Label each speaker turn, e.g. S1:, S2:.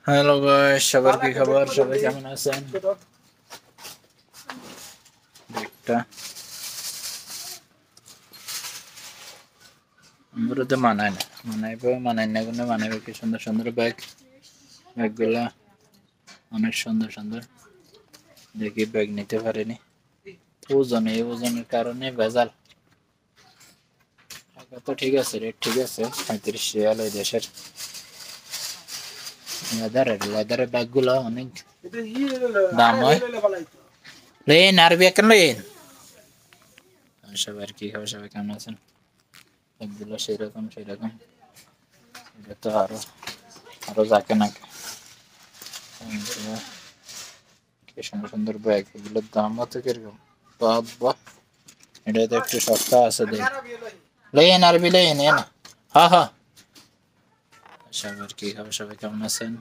S1: Hello guys, সবার কি খবর? সবাই কেমন আছেন? একটা আমরা তো মানায় না কোনো মানাইবে কি সুন্দর সুন্দর ব্যাগগুলা অনেক সুন্দর সুন্দর। দেখি ব্যাগ নিতে পারিনি, ওজনের কারণে ভেজাল। টাকা তো ঠিক আছে, রেট ঠিক আছে, 35 রিয়াল ওই দেশের। লেদারের ব্যাগগুলো অনেক দাম হয়। লেন আরবি কেন লেন? সবার কি খবর? সবাই কেমন আছেন? ব্যাগগুলো সেরকম এটা তো আরো আরো যাকে নাকে। কি সুন্দর সুন্দর ব্যাগ, এগুলোর দাম হচ্ছে কিরকম? বাবা, এটা তো একটু সস্তা আছে দেখ। লেন আরবি লেন এ না। হ্যাঁ হ্যাঁ, সবার কি খবর? সবাই কেমন আছেন?